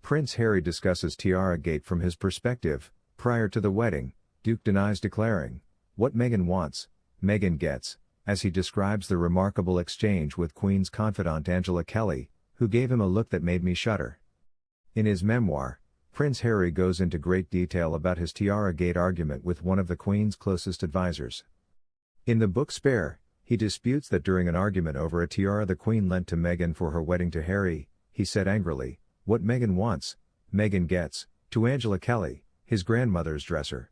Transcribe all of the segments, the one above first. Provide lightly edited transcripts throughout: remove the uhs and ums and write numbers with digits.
Prince Harry discusses Tiara Gate from his perspective. Prior to the wedding, Duke denies, declaring, "What Meghan wants, Meghan gets," as he describes the remarkable exchange with Queen's confidant Angela Kelly, who gave him a look that made me shudder. In his memoir, Prince Harry goes into great detail about his Tiara Gate argument with one of the Queen's closest advisors. In the book Spare, he disputes that during an argument over a tiara the Queen lent to Meghan for her wedding to Harry, he said angrily, "What Meghan wants, Meghan gets," to Angela Kelly, his grandmother's dresser.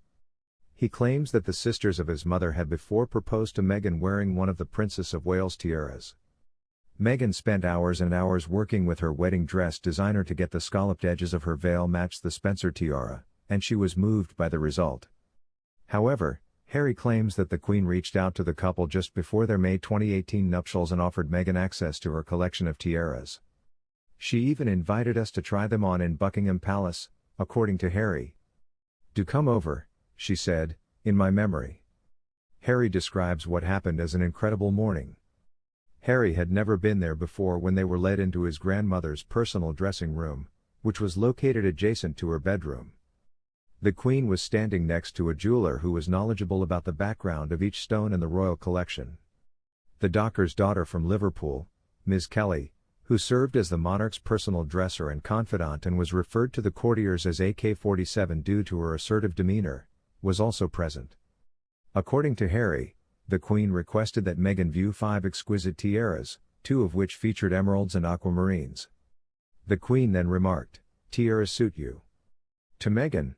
He claims that the sisters of his mother had before proposed to Meghan wearing one of the Princess of Wales tiaras. Meghan spent hours and hours working with her wedding dress designer to get the scalloped edges of her veil match the Spencer tiara, and she was moved by the result. However, Harry claims that the Queen reached out to the couple just before their May 2018 nuptials and offered Meghan access to her collection of tiaras. "She even invited us to try them on in Buckingham Palace," according to Harry. "Do come over," she said, "in my memory." Harry describes what happened as an incredible morning. Harry had never been there before when they were led into his grandmother's personal dressing room, which was located adjacent to her bedroom. The Queen was standing next to a jeweler who was knowledgeable about the background of each stone in the royal collection. The doctor's daughter from Liverpool, Ms. Kelly, who served as the monarch's personal dresser and confidant and was referred to the courtiers as AK-47 due to her assertive demeanor, was also present. According to Harry, the Queen requested that Meghan view 5 exquisite tiaras, 2 of which featured emeralds and aquamarines. The Queen then remarked, "Tiaras suit you." To Meghan,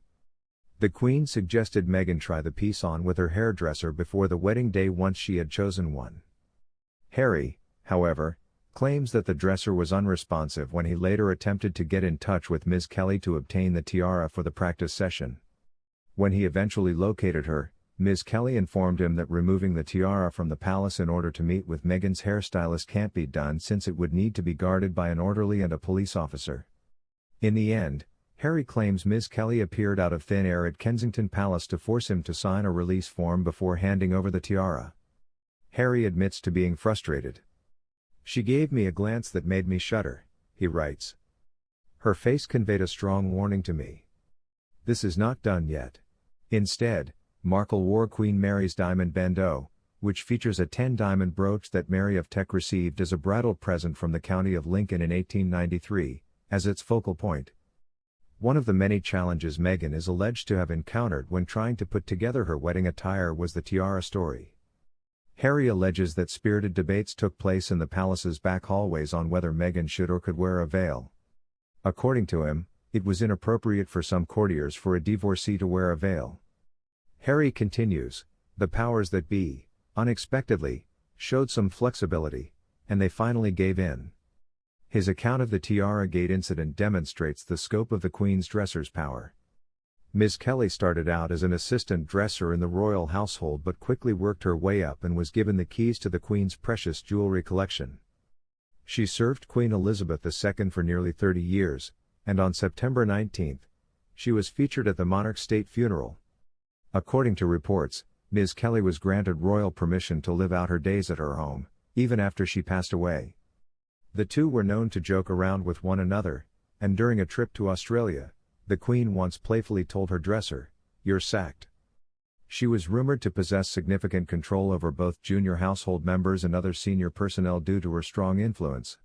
the Queen suggested Meghan try the piece on with her hairdresser before the wedding day once she had chosen one. Harry, however, claims that the dresser was unresponsive when he later attempted to get in touch with Ms. Kelly to obtain the tiara for the practice session. When he eventually located her, Ms. Kelly informed him that removing the tiara from the palace in order to meet with Meghan's hairstylist can't be done since it would need to be guarded by an orderly and a police officer. In the end, Harry claims Ms. Kelly appeared out of thin air at Kensington Palace to force him to sign a release form before handing over the tiara. Harry admits to being frustrated. "She gave me a glance that made me shudder," he writes. "Her face conveyed a strong warning to me. This is not done yet." Instead, Markle wore Queen Mary's diamond bandeau, which features a 10-diamond brooch that Mary of Teck received as a bridal present from the County of Lincoln in 1893, as its focal point. One of the many challenges Meghan is alleged to have encountered when trying to put together her wedding attire was the tiara story. Harry alleges that spirited debates took place in the palace's back hallways on whether Meghan should or could wear a veil. According to him, it was inappropriate for some courtiers for a divorcee to wear a veil. Harry continues, "The powers that be, unexpectedly, showed some flexibility, and they finally gave in." His account of the Tiara Gate incident demonstrates the scope of the Queen's dresser's power. Ms. Kelly started out as an assistant dresser in the royal household but quickly worked her way up and was given the keys to the Queen's precious jewelry collection. She served Queen Elizabeth II for nearly 30 years, and on September 19, she was featured at the monarch's state funeral. According to reports, Ms. Kelly was granted royal permission to live out her days at her home, even after she passed away. The two were known to joke around with one another, and during a trip to Australia, the Queen once playfully told her dresser, "You're sacked." She was rumored to possess significant control over both junior household members and other senior personnel due to her strong influence.